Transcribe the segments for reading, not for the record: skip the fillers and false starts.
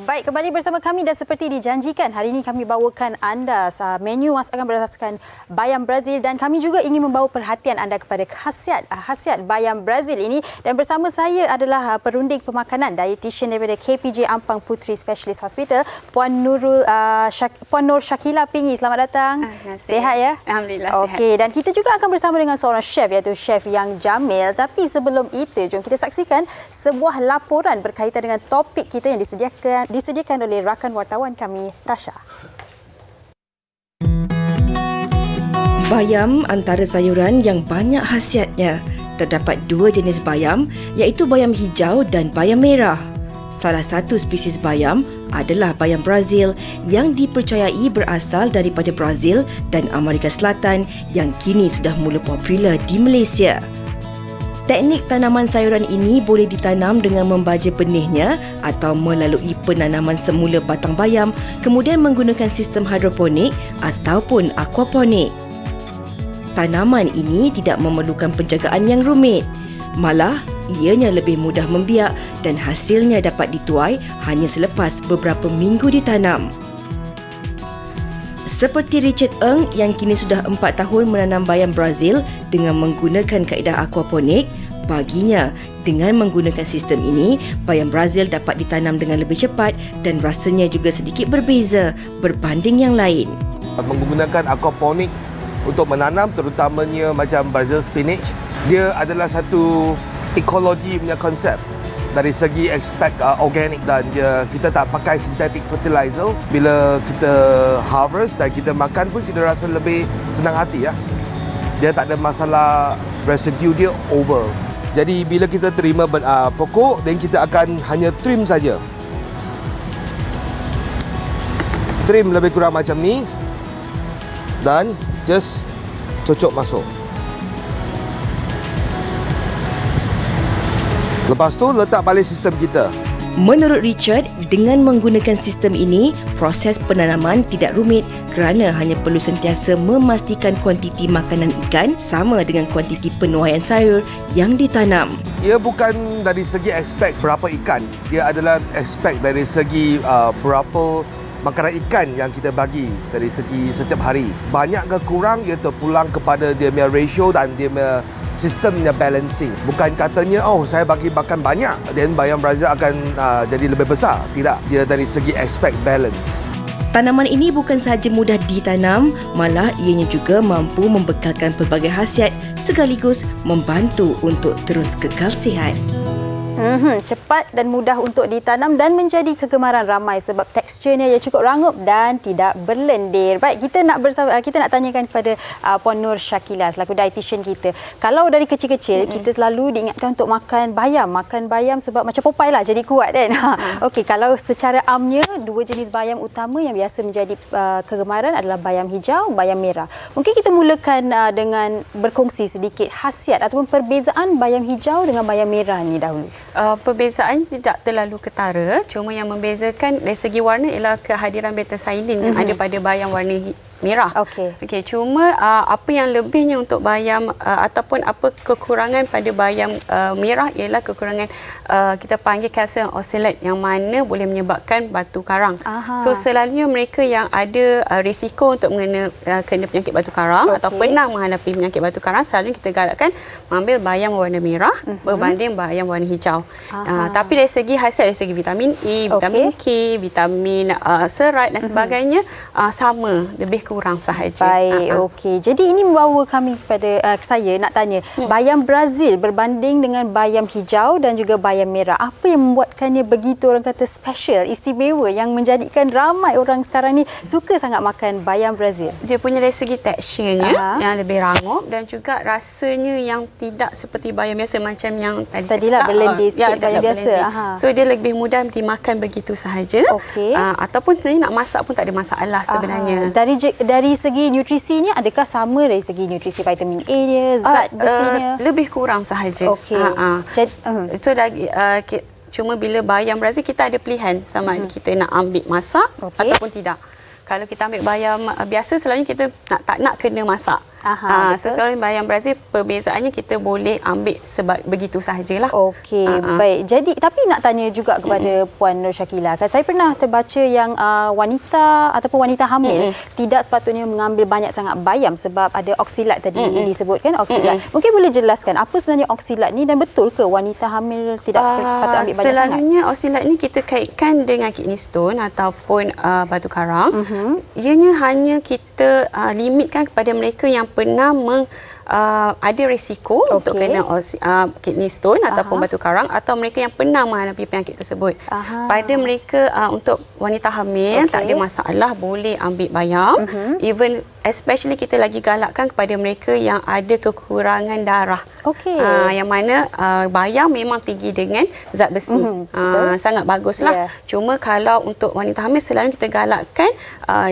Baik, kembali bersama kami dan seperti dijanjikan, hari ini kami bawakan anda menu masakan berasaskan bayam Brazil dan kami juga ingin membawa perhatian anda kepada khasiat bayam Brazil ini. Dan bersama saya adalah perunding pemakanan, dietitian daripada KPJ Ampang Puteri Specialist Hospital, Puan Nur Shakila Pingi. Selamat datang. Sihat ya? Alhamdulillah sihat. Okey, dan kita juga akan bersama dengan seorang chef iaitu Chef Yang Jamil. Tapi sebelum itu, jom kita saksikan sebuah laporan berkaitan dengan topik kita yang disediakan oleh rakan wartawan kami, Tasha. Bayam antara sayuran yang banyak khasiatnya. Terdapat dua jenis bayam, iaitu bayam hijau dan bayam merah. Salah satu spesies bayam adalah bayam Brazil yang dipercayai berasal daripada Brazil dan Amerika Selatan yang kini sudah mula popular di Malaysia. Teknik tanaman sayuran ini boleh ditanam dengan membaja benihnya atau melalui penanaman semula batang bayam kemudian menggunakan sistem hidroponik ataupun aquaponik. Tanaman ini tidak memerlukan penjagaan yang rumit. Malah, ianya lebih mudah membiak dan hasilnya dapat dituai hanya selepas beberapa minggu ditanam. Seperti Richard Ng yang kini sudah 4 tahun menanam bayam Brazil dengan menggunakan kaedah aquaponik, baginya dengan menggunakan sistem ini, bayam Brazil dapat ditanam dengan lebih cepat dan rasanya juga sedikit berbeza berbanding yang lain. Menggunakan aquaponik untuk menanam terutamanya macam Brazil spinach, dia adalah satu ekologi punya konsep. Dari segi aspek organik dan kita tak pakai synthetic fertilizer. Bila kita harvest dan kita makan pun kita rasa lebih senang hati ya. Dia tak ada masalah residue dia over. Jadi bila kita terima pokok dan kita akan hanya trim saja. Trim lebih kurang macam ni dan just cocok masuk. Lepas tu letak balik sistem kita. Menurut Richard, dengan menggunakan sistem ini, proses penanaman tidak rumit kerana hanya perlu sentiasa memastikan kuantiti makanan ikan sama dengan kuantiti penuaian sayur yang ditanam. Ia bukan dari segi aspek berapa ikan. Dia adalah aspek dari segi berapa makanan ikan yang kita bagi dari segi setiap hari. Banyak ke kurang, ia terpulang kepada dia punya ratio dan dia punya sistemnya balancing. Bukan katanya, oh saya bagi makan banyak dan bayam Brazil akan jadi lebih besar. Tidak, dia dari segi aspek balance. Tanaman ini bukan sahaja mudah ditanam, malah ianya juga mampu membekalkan pelbagai khasiat sekaligus membantu untuk terus kekal sihat. Cepat dan mudah untuk ditanam dan menjadi kegemaran ramai sebab teksturnya ia cukup rangup dan tidak berlendir. Baik, kita nak tanyakan kepada Puan Nur Shakila selaku dietitian kita. Kalau dari kecil-kecil kita selalu diingatkan untuk makan bayam sebab macam Popeye lah jadi kuat kan. Okey, kalau secara amnya dua jenis bayam utama yang biasa menjadi kegemaran adalah bayam hijau, bayam merah. Mungkin kita mulakan dengan berkongsi sedikit khasiat ataupun perbezaan bayam hijau dengan bayam merah ni dahulu. Perbezaan tidak terlalu ketara, cuma yang membezakan dari segi warna ialah kehadiran beta-cyanin yang ada pada bayam warna merah. Okey, cuma apa yang lebihnya untuk bayam ataupun apa kekurangan pada bayam merah ialah kekurangan kita panggil calcium oxalate yang mana boleh menyebabkan batu karang. So selalunya mereka yang ada risiko untuk kena penyakit batu karang atau pernah menghadapi penyakit batu karang, selalunya kita galakkan mengambil bayam warna merah berbanding bayam warna hijau. Tapi dari segi hasil, dari segi vitamin E, vitamin K, vitamin serat dan sebagainya sama, lebih kurang sahaja. Baik, okey. Jadi ini membawa kami kepada saya nak tanya, bayam Brazil berbanding dengan bayam hijau dan juga bayam merah. Apa yang membuatkannya begitu orang kata special, istimewa yang menjadikan ramai orang sekarang ni suka sangat makan bayam Brazil? Dia punya dari segi teksturnya yang lebih rangup dan juga rasanya yang tidak seperti bayam biasa macam yang tadilah berlendir sikit bayam biasa. So dia lebih mudah dimakan begitu sahaja. Ataupun sebenarnya nak masak pun tak ada masalah sebenarnya. Dari segi nutrisinya, adakah sama dari segi nutrisi vitamin A dia, zat besinya? Lebih kurang sahaja. Itu lagi cuma bila bayam Brazil kita ada pilihan sama ada kita nak ambil masak ataupun tidak. Kalau kita ambil bayam biasa, selalunya kita tak nak kena masak. So kalau bayam Brazil perbezaannya kita boleh ambil begitu sahajalah. Okey, baik. Jadi tapi nak tanya juga kepada Puan Nur Shakila. Kan saya pernah terbaca yang wanita ataupun wanita hamil tidak sepatutnya mengambil banyak sangat bayam sebab ada oksilat tadi disebutkan oksilat. Mungkin boleh jelaskan apa sebenarnya oksilat ni dan betul ke wanita hamil tidak patut ambil banyak sangat? Selalunya oksilat ni kita kaitkan dengan kidney stone ataupun batu karang. Ianya hanya kita limitkan kepada mereka yang pernah ada risiko untuk kena kidney stone ataupun batu karang atau mereka yang pernah menghadapi penyakit tersebut. Pada mereka untuk wanita hamil tak ada masalah, boleh ambil bayam. Even especially kita lagi galakkan kepada mereka yang ada kekurangan darah. Yang mana bayam memang tinggi dengan zat besi. Sangat baguslah. Cuma kalau untuk wanita hamil selalu kita galakkan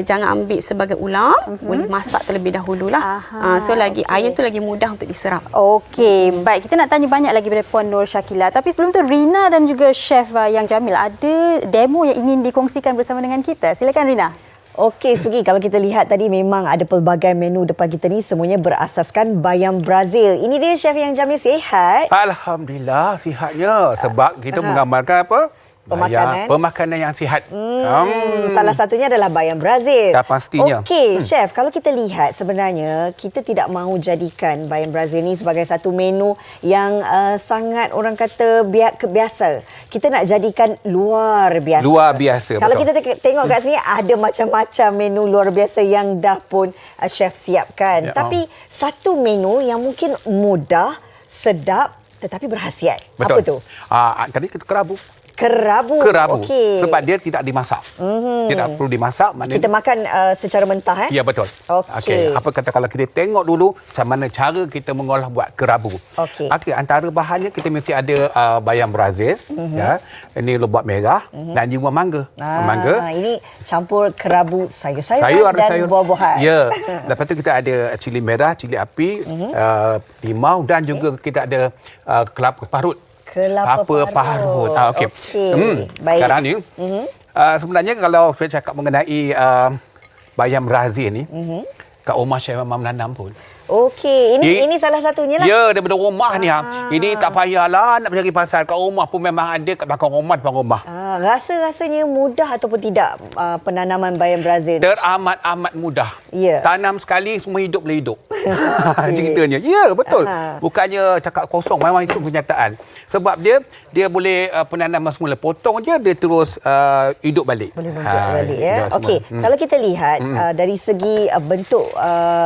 jangan ambil sebagai ulam, boleh masak terlebih dahululah. So lagi air tu lagi mudah untuk diserap. Okey, baik. Kita nak tanya banyak lagi pada Puan Nur Shakila. Tapi sebelum tu Rina dan juga Chef Yang Jamil ada demo yang ingin dikongsikan bersama dengan kita. Silakan Rina. Okey, Sugi, kalau kita lihat tadi memang ada pelbagai menu depan kita ni semuanya berasaskan bayam Brazil. Ini dia Chef Yang Jamil, sihat? Alhamdulillah sihatnya sebab kita mengamalkan apa? Pemakanan yang sihat. Salah satunya adalah bayam Brazil. Dah pastinya. Okey, Chef, kalau kita lihat sebenarnya kita tidak mahu jadikan bayam Brazil ni sebagai satu menu yang sangat orang kata biasa. Kita nak jadikan luar biasa. Luar biasa, kalau betul. kita tengok kat sini ada macam-macam menu luar biasa yang dah pun Chef siapkan. Tapi satu menu yang mungkin mudah, sedap tetapi berkhasiat. Betul. Apa tu? Tadi kita kerabu. Kerabu. Okey. Sebab dia tidak dimasak. Tidak perlu dimasak. Kita makan secara mentah, Ya, betul. Okey. Apa kata kalau kita tengok dulu macam mana cara kita mengolah buat kerabu. Okey. Antara bahannya kita mesti ada bayam Brazil, ya. Ini lobak merah dan juga mangga. Mangga. Ini campur kerabu sayur-sayuran dan buah-buahan. Ya. Lepas tu kita ada cili merah, cili api, limau dan juga kita ada kelapa parut. Kelapa parut. Okey. Baik. Sekarang ni, sebenarnya kalau saya cakap mengenai bayam Brazil ni, kat rumah saya memang menanam pun. Okey, ini salah satunya lah. Ya, daripada rumah ni. Ini tak payahlah nak pergi pasar. Kat rumah pun memang ada, kat belakang rumah. Rasa-rasanya mudah ataupun tidak penanaman bayam Brazil? Teramat-amat mudah. Ya. Tanam sekali, semua hidup boleh hidup. Ceritanya. Ya, betul. Bukannya cakap kosong, memang itu kenyataan. Sebab dia boleh penanaman semula. Potong je, dia terus hidup balik. Boleh hidup balik, ya. Okey, kalau kita lihat dari segi bentuk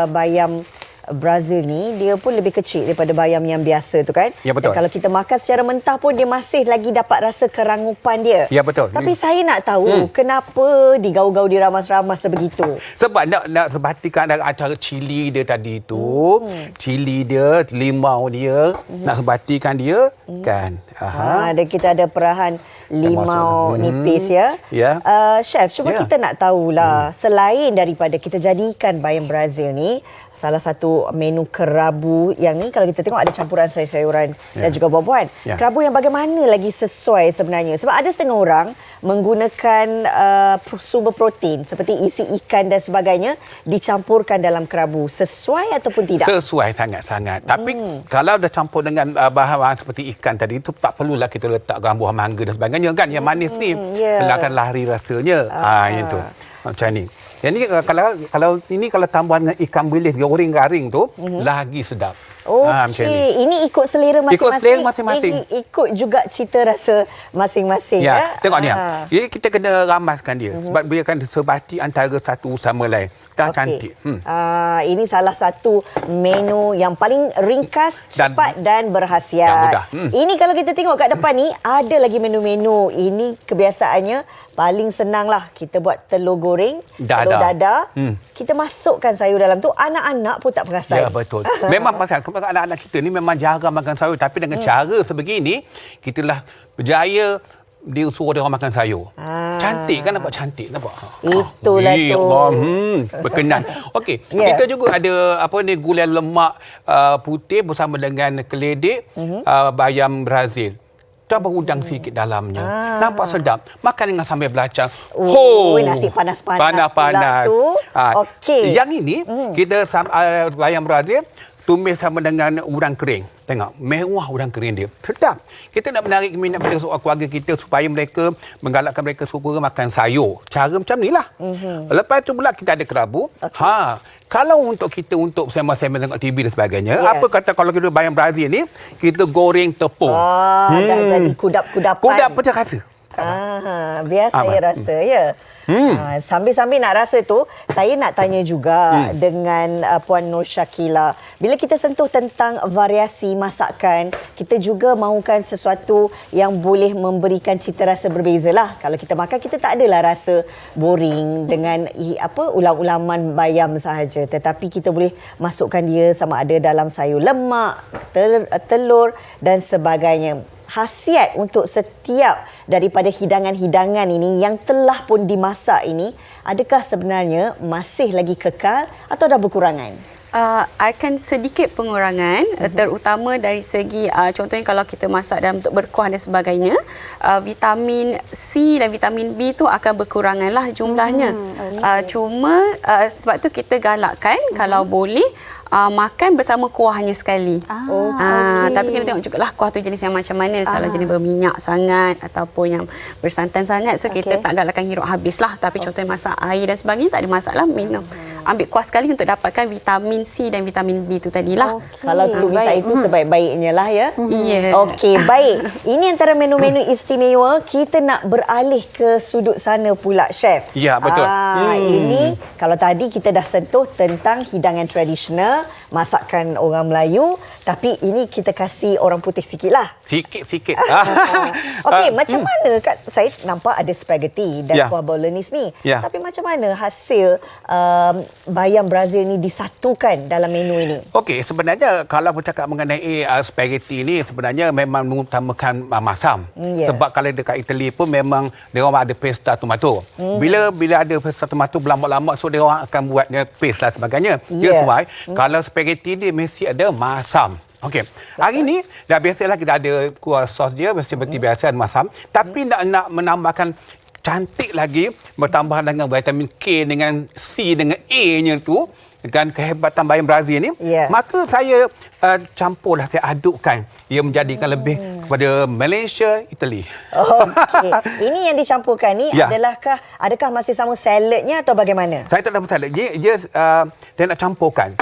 bayam Brazil ni, dia pun lebih kecil daripada bayam yang biasa tu kan. Ya, betul. Dan kalau kita makan secara mentah pun dia masih lagi dapat rasa kerangupan dia. Ya, betul. Tapi saya nak tahu kenapa digaul-gaul diramas-ramas sebegitu. Sebab nak sebatikan antara cili dia tadi tu, cili dia, limau dia, nak sebatikan dia kan. Dan kita ada perahan limau nipis ya. Ya. Chef, cuba kita nak tahulah selain daripada kita jadikan bayam Brazil ni salah satu menu kerabu yang ni kalau kita tengok ada campuran sayur-sayuran dan juga buah-buahan. Kerabu yang bagaimana lagi sesuai sebenarnya? Sebab ada setengah orang menggunakan sumber protein seperti isi ikan dan sebagainya dicampurkan dalam kerabu. Sesuai ataupun tidak? Sesuai sangat-sangat. Tapi kalau dah campur dengan bahan-bahan seperti ikan tadi itu tak perlulah kita letakkan buah mangga dan sebagainya kan. Yang manis ni akan lari rasanya. Itu. Macam ni. Yang ni kalau tambahan dengan ikan bilis goreng garing tu lagi sedap. Okey, ini ikut selera masing-masing. Ikut selera masing-masing. Ikut juga cita rasa masing-masing ya. Tengok ni. Jadi kita kena ramaskan dia sebab dia akan sebati antara satu sama lain. Dah cantik. Ini salah satu menu yang paling ringkas, cepat dan berkhasiat. Dan mudah. Ini kalau kita tengok kat depan ni ada lagi menu-menu. Ini kebiasaannya paling senang lah. Kita buat telur goreng, telur dadar. Kita masukkan sayur dalam tu. Anak-anak pun tak perasan. Ya, betul. Memang pasal anak-anak kita ni memang jarang makan sayur. Tapi dengan cara sebegini, kita lah berjaya dia suruh dia orang makan sayur. Cantik kan, nampak cantik, nampak. Itulah tu. Berkenan. Okey, kita juga ada gulai lemak putih bersama dengan keledek bayam Brazil. tambah udang sikit dalamnya. Nampak sedap. Makan dengan sambal belacan. Nasi panas-panas. Panas-panas. Okey. Yang ini, kita bayam Brazil, tumis sama dengan udang kering. Tengok, mewah udang kering dia. Sedap. Kita nak menarik minat pada keluarga kita supaya mereka menggalakkan mereka suka makan sayur. Cara macam ni lah. Lepas tu pula kita ada kerabu. Kalau untuk kita untuk sembang-sembang tengok TV dan sebagainya, apa kata kalau kita bayam Brazil ni, kita goreng tepung. Dah jadi kudap-kudapan. Kudap macam rasa. Biasa saya rasa, ya. Sambil-sambil nak rasa tu, saya nak tanya juga dengan Puan Nur Shakila. Bila kita sentuh tentang variasi masakan, kita juga mahukan sesuatu yang boleh memberikan cita rasa berbeza lah. Kalau kita makan, kita tak adalah rasa boring dengan ulam-ulaman bayam sahaja. Tetapi kita boleh masukkan dia sama ada dalam sayur lemak, telur dan sebagainya. Khasiat untuk setiap daripada hidangan-hidangan ini yang telah pun dimasak ini, adakah sebenarnya masih lagi kekal atau dah berkurangan? Akan sedikit pengurangan, terutama dari segi contohnya kalau kita masak dalam bentuk berkuah dan sebagainya, vitamin C dan vitamin B tu akan berkurangan lah jumlahnya. Cuma sebab tu kita galakkan kalau boleh makan bersama kuahnya sekali. Tapi kena tengok juga lah kuah tu jenis yang macam mana. Kalau jenis berminyak sangat ataupun yang bersantan sangat, so kita tak galakkan hirup habis lah. Tapi contohnya masak air dan sebagainya, tak ada masalah, minum. Ambil kuah sekali untuk dapatkan vitamin C dan vitamin B tu tadilah. Kalau tulisan itu sebaik-baiknya lah, ya. Okey, baik. Ini antara menu-menu istimewa. Kita nak beralih ke sudut sana pula, Chef. Ya, betul. Ini kalau tadi kita dah sentuh tentang hidangan tradisional, masakan orang Melayu, tapi ini kita kasih orang putih sikit lah. Sikit. Okey, macam mana? Saya nampak ada spaghetti dan kuah bolognese ni. Tapi macam mana hasil bayam Brazil ni disatukan dalam menu ini? Okey, sebenarnya kalau bercakap mengenai spaghetti ni, sebenarnya memang mengutamakan masam. Sebab kalau dekat Itali pun memang dia orang ada pesta tomato. Bila ada pesta tomato berlama-lama, so dia orang akan buatnya paste lah sebagainya. That's why kalau spaghetti ni mesti ada masam. Okey. Hari ni dah biasalah kita ada kuah sos dia seperti biasa ada masam, tapi nak menambahkan cantik lagi, bertambah dengan vitamin K dengan C dengan A-nya tu, dengan kehebatan bayam Brazil ni, maka saya campurlah, saya adukkan. Ia menjadikan lebih kepada Malaysia, Itali. Okey. Ini yang dicampurkan ni adakah masih sama saladnya atau bagaimana? Saya tak ada salad. Saya nak campurkan.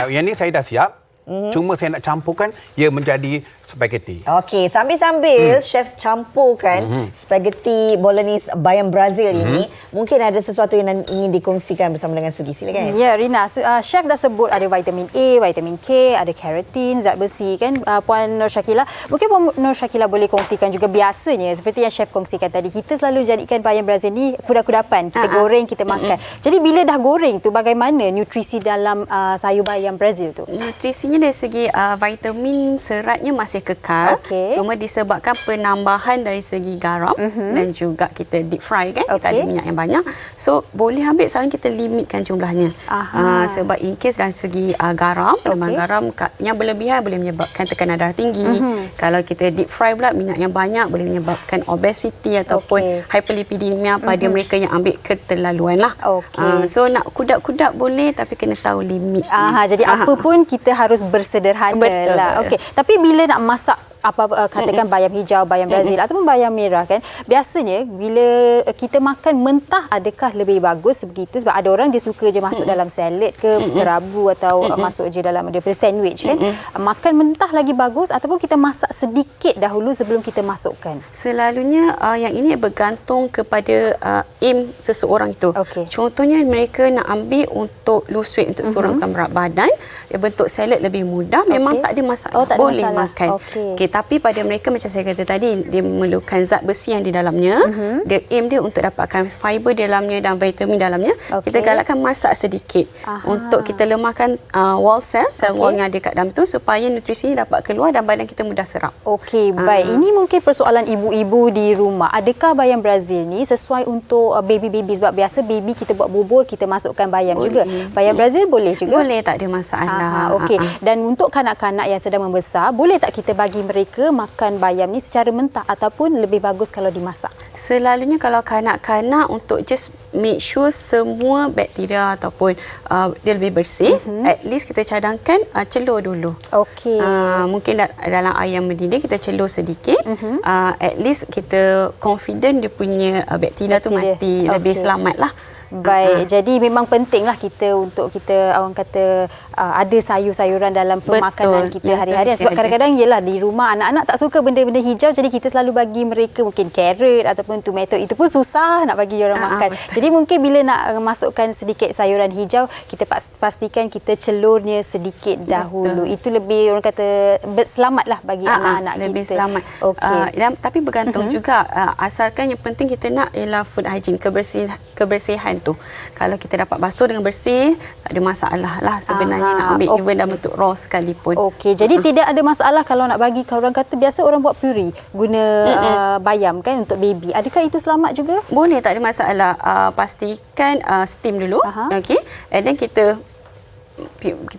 Yang ni saya dah siap. Cuma saya nak campurkan, ia menjadi spaghetti. Okey, sambil-sambil chef campurkan spaghetti bolognese bayam Brazil ini, mungkin ada sesuatu yang ingin dikongsikan bersama dengan Sugi. Silakan. Ya, Rina, chef dah sebut ada vitamin A, vitamin K, ada keratin, zat besi kan, Puan Nur Shakila. Mungkin Puan Nur Shakila boleh kongsikan juga, biasanya seperti yang chef kongsikan tadi, kita selalu jadikan bayam Brazil ni kuda-kudapan, kita goreng, kita makan. Jadi bila dah goreng tu, bagaimana nutrisi dalam sayur bayam Brazil tu? Nutrisinya dari segi vitamin, seratnya masih kekal. Cuma disebabkan penambahan dari segi garam dan juga kita deep fry kan, kita ada minyak yang banyak. So boleh ambil sekarang kita limitkan jumlahnya. Sebab in case dari segi garam, garam yang berlebihan boleh menyebabkan tekanan darah tinggi. Kalau kita deep fry pula minyak yang banyak boleh menyebabkan obesity ataupun hyperlipidemia pada mereka yang ambil keterlaluan lah. So nak kudap-kudap boleh, tapi kena tahu limit. Jadi apa pun kita harus bersederhana lah. Okey. Tapi bila nak masak katakan bayam hijau, bayam Brazil ataupun bayam merah kan, biasanya bila kita makan mentah, adakah lebih bagus begitu? Sebab ada orang dia suka je masuk dalam salad ke kerabu atau masuk je dalam daripada sandwich kan. Makan mentah lagi bagus ataupun kita masak sedikit dahulu sebelum kita masukkan? Selalunya yang ini bergantung kepada aim seseorang itu. Contohnya mereka nak ambil untuk lose weight, untuk turunkan berat badan, bentuk salad lebih mudah, memang tak ada masalah, boleh makan. Tapi pada mereka macam saya kata tadi, dia memerlukan zat besi yang di dalamnya. Dia aim dia untuk dapatkan fiber di dalamnya dan vitamin dalamnya. Kita galakkan masak sedikit untuk kita lemahkan wall sel wall yang ada kat dalam tu, supaya nutrisi dapat keluar dan badan kita mudah serap. Okey, baik. Ini mungkin persoalan ibu-ibu di rumah. Adakah bayam Brazil ni sesuai untuk baby-baby? Sebab biasa baby kita buat bubur, kita masukkan bayam juga. Bayam Brazil boleh juga? Boleh, tak ada masalah. Okey. Dan untuk kanak-kanak yang sedang membesar, boleh tak kita bagi mereka mereka makan bayam ni secara mentah ataupun lebih bagus kalau dimasak? Selalunya kalau kanak-kanak untuk just make sure semua bakteria ataupun dia lebih bersih, at least kita cadangkan celur dulu. Okey. Mungkin dalam air yang mendidih kita celur sedikit. At least kita confident dia punya bakteria tu mati, lebih selamat lah. Baik, jadi memang pentinglah kita untuk kita orang kata ada sayur-sayuran dalam pemakanan kita hari-hari. Sebab kadang-kadang ialah di rumah anak-anak tak suka benda-benda hijau, jadi kita selalu bagi mereka mungkin carrot ataupun tomato, itu pun susah nak bagi orang makan. Jadi mungkin bila nak masukkan sedikit sayuran hijau, kita pastikan kita celurnya sedikit dahulu. Itu lebih orang kata selamatlah bagi anak-anak kita. Lebih selamat. Tapi bergantung juga, asalkan yang penting kita nak ialah food hygiene, kebersihan tu. Kalau kita dapat basuh dengan bersih, tak ada masalah lah sebenarnya nak ambil even dalam bentuk raw sekalipun. Okey, jadi tidak ada masalah kalau nak bagi, kalau orang kata biasa orang buat puri guna bayam kan untuk baby. Adakah itu selamat juga? Boleh, tak ada masalah. Pastikan steam dulu. Okey. And then kita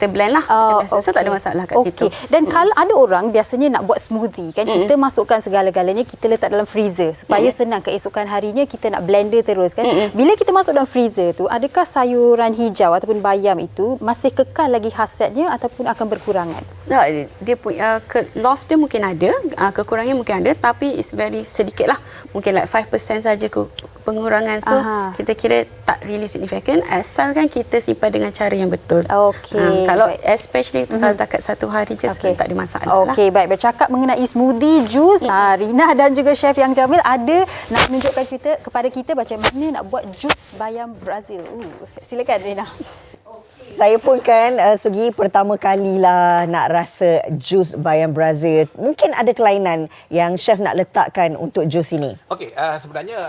blend lah macam biasa. So tak ada masalah kat situ. Dan kalau ada orang biasanya nak buat smoothie kan, kita masukkan segala-galanya, kita letak dalam freezer supaya senang keesokan harinya kita nak blender terus kan. Bila kita masuk dalam freezer tu, adakah sayuran hijau ataupun bayam itu masih kekal lagi khasiatnya ataupun akan berkurangan? Dia punya loss dia mungkin ada, kekurangannya mungkin ada, tapi it's very sedikit lah. Mungkin like 5% saja pengurangan. So kita kira tak really significant asalkan kita simpan dengan cara yang betul. Okey. Kalau especially kalau takat satu hari je tak ada masalah lah. Okey, baik. Bercakap mengenai smoothie, jus, Rina dan juga Chef Yang Jamil ada nak menunjukkan kepada kita macam mana nak buat jus bayam Brazil. Silakan Rina. Saya pun kan Sugi pertama kalilah nak rasa jus bayam Brazil. Mungkin ada kelainan yang chef nak letakkan untuk jus ini. Okey, sebenarnya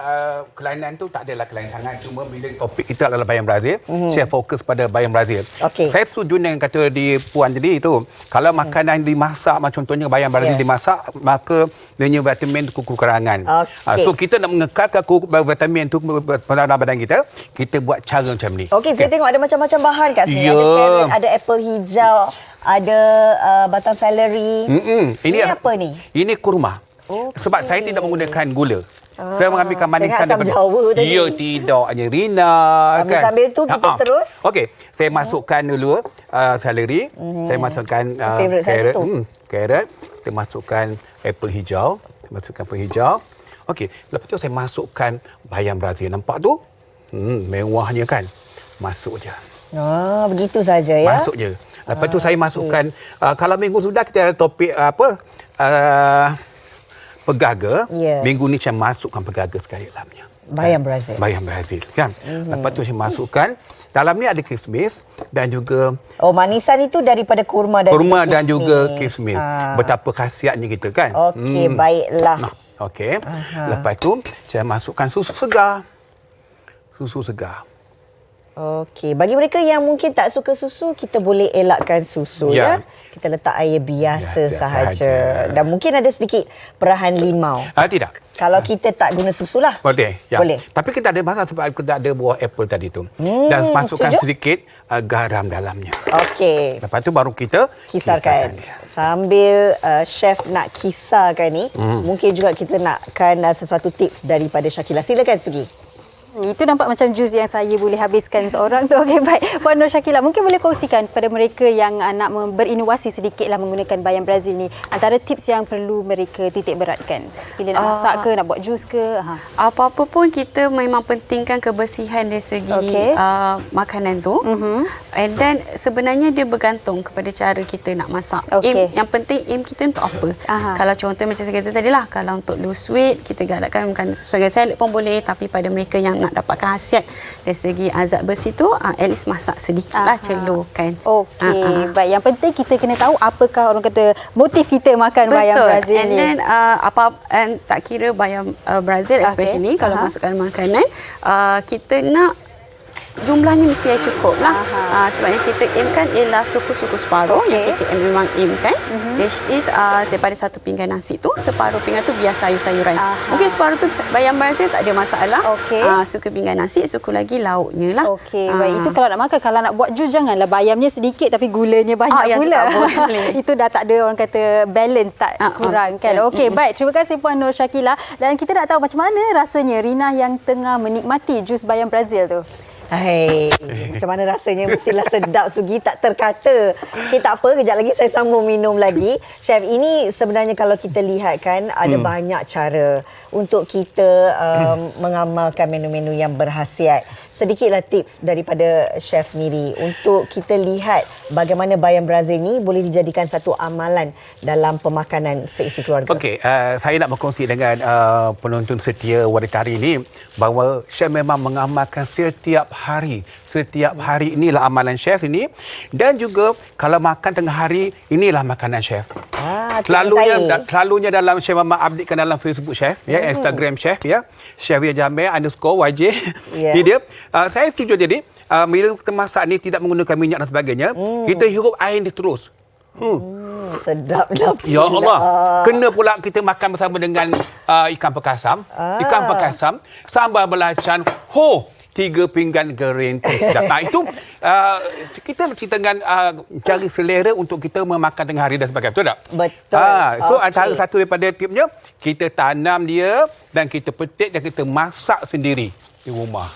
kelainan tu tak adalah kelainan sangat, cuma bila topik kita adalah bayam Brazil, saya fokus pada bayam Brazil. Saya setuju dengan kata di puan tadi itu, kalau makanan dimasak macam contohnya bayam Brazil dimasak, maka dia punya vitamin tu kekurangan. So kita nak mengekalkan vitamin tu dalam badan kita, kita buat cara macam ni. Okey, saya tengok ada macam-macam bahan kat sini. Ada carrot, ada apple hijau, ada batang seleri. Ini apa ni? Ini kurma. Sebab saya tidak menggunakan gula. Saya mengambilkan manisan daripada Jawa tadi. Ya, tidak hanya Rina kan. Sambil tu kita terus. Okey, saya masukkan dulu seleri, saya masukkan carrot, saya masukkan apple hijau, Okey, lepas tu saya masukkan bayam Brazil. Nampak tu? Mewahnya kan. Masuk je. Begitu saja ya. Masuk je. Lepas tu saya masukkan kalau minggu sudah kita ada topik pegaga. Minggu ni saya masukkan pegaga sekali dalamnya. Bayam Brazil. Bayam Brazil kan. Lepas tu saya masukkan dalam ni ada kismis dan juga manisan itu daripada kurma dan juga kismis. Betapa khasiatnya kita kan. Okey, baiklah. Okey. Lepas tu saya masukkan susu segar. Okey, bagi mereka yang mungkin tak suka susu, kita boleh elakkan susu ya. Kita letak air biasa sahaja. Dan mungkin ada sedikit perahan limau. Tidak. Kalau kita tak guna susu lah. Boleh. Ya. Boleh. Tapi kita ada masalah sebab kita ada buah apple tadi tu. Dan masukkan sedikit garam dalamnya. Okey. Lepas tu baru kita kisarkan. Sambil chef nak kisarkan ni, mungkin juga kita nakkan sesuatu tips daripada Shakila. Silakan Sugi. Itu nampak macam jus yang saya boleh habiskan seorang tu. Okey, baik. Puan Nur Shakila, mungkin boleh kongsikan kepada mereka yang nak berinovasi sedikitlah menggunakan bayam Brazil ni, antara tips yang perlu mereka titik beratkan bila nak masak ke, nak buat jus ke? Apa-apa pun kita memang pentingkan kebersihan dari segi makanan tu. And then sebenarnya dia bergantung kepada cara kita nak masak. Yang penting aim kita untuk apa? Kalau contoh macam saya kata tadi lah, kalau untuk lose weight, kita galakkan makan sebagai salad pun boleh, tapi pada mereka yang nak dapatkan khasiat dari segi zat besi tu, at least masak sedikitlah, celurkan. Okey, baik. Yang penting kita kena tahu apakah orang kata motif kita makan bayam Brazil ni. And then tak kira bayam Brazil especially kalau masukkan makanan, kita nak jumlahnya mesti yang cukup lah. Sebab yang kita aimkan ialah suku-suku separuh. Yang KKM memang aimkan. Which is daripada satu pinggan nasi tu, separuh pinggan tu biar sayur-sayuran. Mungkin separuh tu bayam Brazil tak ada masalah. Suku pinggan nasi, suku lagi lauknya lah. Okey, baik. Itu kalau nak makan. Kalau nak buat jus, janganlah bayamnya sedikit tapi gulanya banyak pula. Itu dah tak ada, orang kata balance, tak kurang kan. Okey, baik. Terima kasih Puan Nur Shakila. Dan kita nak tahu macam mana rasanya Rina yang tengah menikmati jus bayam Brazil tu. Hai, macam mana rasanya? Mestilah sedap, Sugi, tak terkata. Okey, tak apa, kejap lagi saya sambung minum lagi. Chef, ini sebenarnya kalau kita lihat kan, ada banyak cara untuk kita mengamalkan menu-menu yang berkhasiat. Sedikitlah tips daripada chef sendiri untuk kita lihat bagaimana bayam Brazil ni boleh dijadikan satu amalan dalam pemakanan seisi keluarga. Okey, saya nak berkongsi dengan penonton setia Wanita Hari ini bahawa chef memang mengamalkan setiap hari. Setiap hari inilah amalan chef ini, dan juga kalau makan tengah hari, inilah makanan chef. Selalunya dalam chef memang updatekan dalam Facebook chef, Instagram chef, Chef Jamil _YJ. Ini dia. Saya setuju jadi bila kita masak ni tidak menggunakan minyak dan sebagainya, kita hirup air ni terus. Sedap dah. Ya Allah. Kena pula kita makan bersama dengan ikan perkasam. Ikan perkasam, sambal belacan. 3 pinggan goreng sedap. Itu kita ceritakan cari selera untuk kita memakan tengah hari dan sebagainya. Betul tak? Betul. So antara satu daripada tipnya, kita tanam dia dan kita petik dan kita masak sendiri di rumah.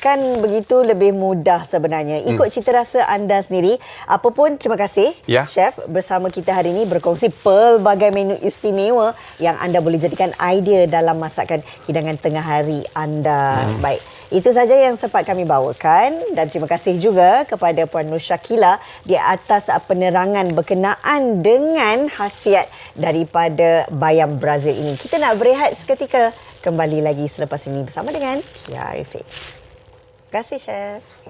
Kan begitu lebih mudah sebenarnya. Ikut cita rasa anda sendiri. Apapun, terima kasih Chef bersama kita hari ini berkongsi pelbagai menu istimewa yang anda boleh jadikan idea dalam masakan hidangan tengah hari anda. Baik. Itu saja yang sempat kami bawakan, dan terima kasih juga kepada Puan Nur Shakila di atas penerangan berkenaan dengan khasiat daripada bayam Brazil ini. Kita nak berehat seketika, kembali lagi selepas ini bersama dengan Tia Arifin. Terima kasih Chef.